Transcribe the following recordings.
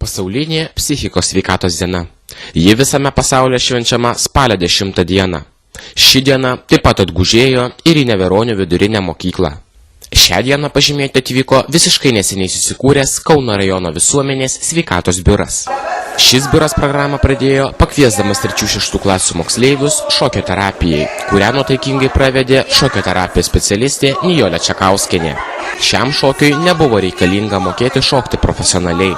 Pasaulinė psichikos sveikatos diena. Ji visame pasaulyje švenčiama spalio 10 dieną. Ši diena taip pat atgužėjo ir į Neveronių vidurinę mokyklą. Šią dieną pažymėti atvyko visiškai neseniai susikūręs Kauno rajono visuomenės sveikatos biuras. Šis biuras programą pradėjo pakviesdamas 3-6 klasių moksleivius šokio terapijai, kurią nuotaikingai pravedė šokio terapijos specialistė Nijolė Čekauskienė. Šiam šokiui nebuvo reikalinga mokėti šokti profesionaliai.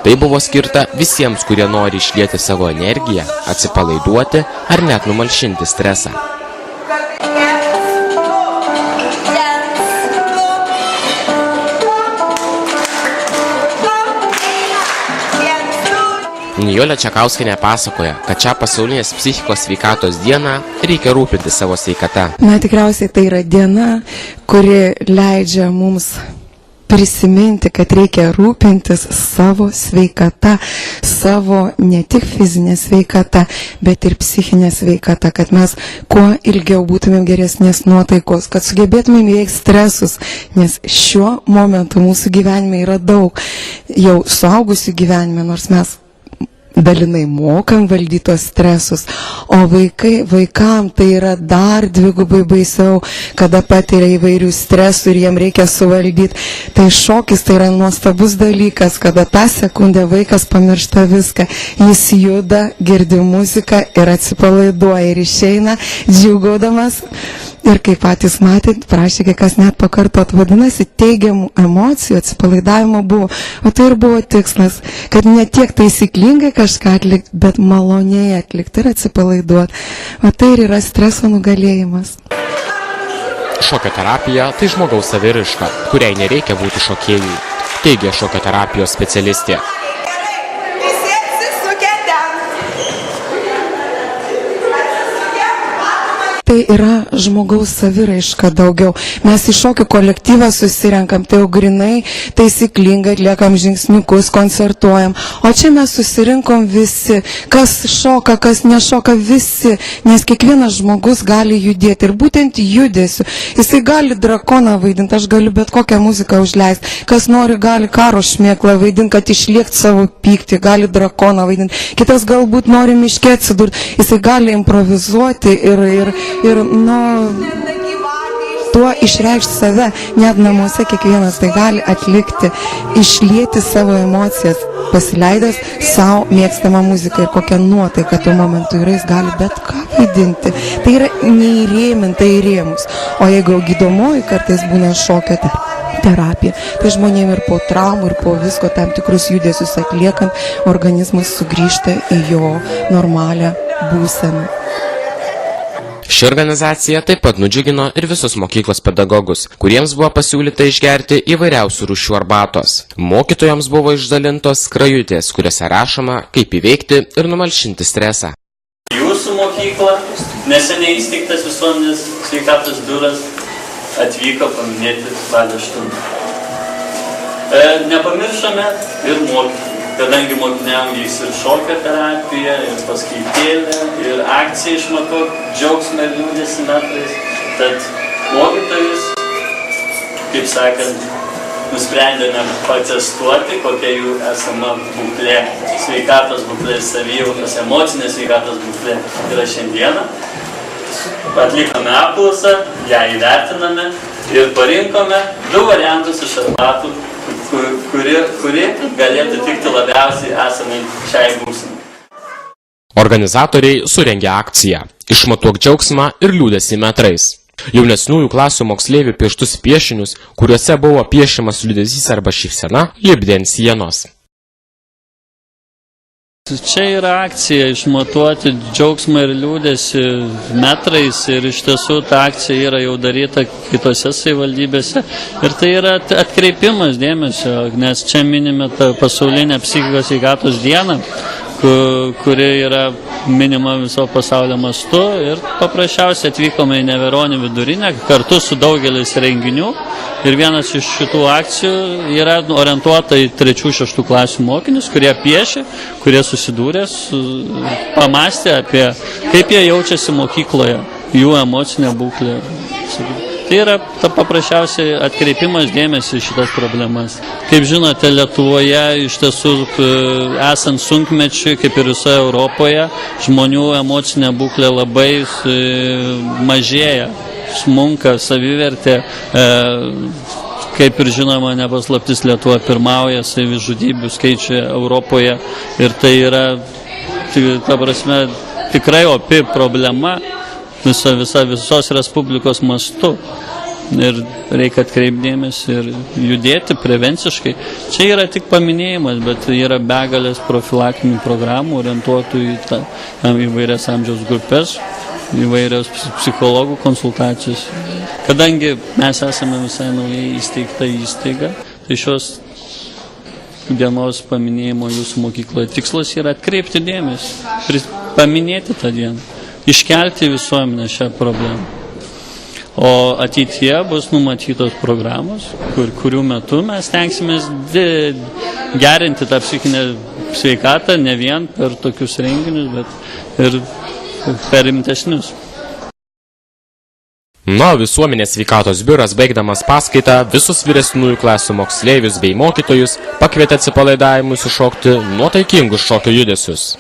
Tai buvo skirta visiems, kurie nori išlieti savo energiją, atsipalaiduoti ar net numalšinti stresą. Nijolė Čekauskienė pasakoja, kad šią pasaulinės psichikos sveikatos dieną reikia rūpinti savo sveikata. Tikriausiai tai yra diena, kuri leidžia mums prisiminti, kad reikia rūpintis savo sveikata, savo ne tik fizinė sveikata, bet ir psichinė sveikata, kad mes kuo ilgiau būtumėm geresnės nuotaikos, kad sugebėtumėm įveikti stresus, nes šiuo momentu mūsų gyvenime yra daug jau suaugusių gyvenime, nors mes dalinai mokam valdyti tos stresus, o vaikam tai yra dar dvigubai baisiau, kada patiria įvairių stresų ir jiem reikia suvaldyti. Tai šokis tai yra nuostabus dalykas, kada tą sekundę vaikas pamiršta viską, jis juda, girdi muziką ir atsipalaiduoja ir išeina džiūgaudamas. Ir kaip patys matėt, prašė kai kas net pakartot, vadinasi, teigiamų emocijų atsipalaidavimo buvo. O tai ir buvo tikslas, kad ne tiek taisyklingai kažką atlikti, bet maloniai atlikti ir atsipalaiduoti. O tai ir yra streso nugalėjimas. Šokio terapija tai žmogaus saviraiška, kuriai nereikia būti šokėjui, teigia šokio terapijos specialistė. Tai yra žmogaus saviraiška daugiau. Mes į šokių kolektyvą susirenkam, tai jau grinai, taisyklingai atliekam žingsniukus, koncertuojam. O čia mes susirinkom visi, kas šoka, kas nešoka, visi, nes kiekvienas žmogus gali judėti. Ir būtent judesiu. Jisai gali drakoną vaidinti, aš galiu bet kokią muziką užleisti. Kas nori, gali karo šmėklą vaidinti, kad išliekti savo pyktį, gali drakoną vaidinti. Kitas galbūt nori miške atsidurti. Jisai gali improvizuoti ir tuo išreikšti save, net namuose kiekvienas tai gali atlikti, išlieti savo emocijas, pasileidęs savo mėgstamą muziką ir kokią nuotaiką tuo momentu yra, jis gali bet ką vaidinti. Tai yra neįrėminta į rėmus. O jeigu gydomoji kartais būna šokio terapija, tai žmonėm ir po traumų, ir po visko tam tikrus judesius atliekant, organizmas sugrįžta į jo normalią būseną. Ši organizacija taip pat nudžiugino ir visus mokyklos pedagogus, kuriems buvo pasiūlyta išgerti įvairiausių rūšių arbatos. Mokytojams buvo išdalintos skrajutės, kuriuose rašoma, kaip įveikti ir numalšinti stresą. Jūsų mokykla, neseniai įsteigtas visuomenės sveikatos biuras, atvyko paminėti spalio 8. Nepamiršome ir mokyti. Kadangi mokiniam vyks ir šokio terapija, ir paskaitėlė, ir akcija išmatuok džiaugsmą ir liūdesį metrais, tad mokytojus, kaip sakant, nusprendėme patestuoti, kokia jų esama būklė, sveikatos būklė, savijautos, emocinės sveikatos būklė yra šiandieną. Atlikome apklausą, ją įvertiname ir parinkome 2 variantus iš arbatų, kuri galėtų tikti labiausiai esamai šiai būsenai. Organizatoriai surengė akciją "Išmatuok džiaugsmą ir liūdesį metrais". Jaunesniųjų klasių moksleivių pieštus piešinius, kuriuose buvo piešiamas liūdesys arba šypsena, lipdė ant sienos. Čia yra akcija išmatuoti džiaugsmą ir liūdesį metrais ir iš tiesų ta akcija yra jau daryta kitose savivaldybėse ir tai yra atkreipimas dėmesio, nes čia minime tą pasaulinę psichikos sveikatos dieną, kuri yra minima viso pasaulio mastu ir paprasčiausiai atvykome į Neveronių vidurinę kartu su daugelis renginių ir vienas iš šitų akcijų yra orientuota į 3-6 klasių mokinius, kurie piešė, kurie susidūrė, pamastė apie kaip jie jaučiasi mokykloje, jų emocinę būklę. Tai yra paprasčiausiai atkreipimas dėmesį į šitas problemas. Kaip žinote, Lietuvoje iš tiesų esant sunkmečiui, kaip ir visoje Europoje, žmonių emocinė būklė labai mažėja, smunka savivertė. Kaip ir žinoma, nepaslaptis, Lietuva pirmauja savižudybių skaičiuje Europoje ir tai yra, ta prasme, tikrai opi problema visos Respublikos mastu. Ir reikia atkreipdėmėsi ir judėti prevenciškai. Čia yra tik paminėjimas, bet yra begalės profilaktinių programų orientuotų į įvairias amžiaus grupės, įvairios psichologų konsultacijos. Kadangi mes esame visai naujai įsteigta įstaiga, tai šios dienos paminėjimo jūsų mokykloje tikslas yra atkreipti dėmesį, paminėti tą dieną, iškelti visuomenę šią problemą. O ateityje bus numatytos programos, kurių metu mes tenksimės gerinti tą psichinę sveikatą ne vien per tokius renginius, bet ir per rimtesnius. Visuomenės sveikatos biuras, baigdamas paskaitą, visus vyresniųjų klasių moksleivius bei mokytojus pakvietė atsipalaidavimui sušokti nuotaikingus šokio judesius.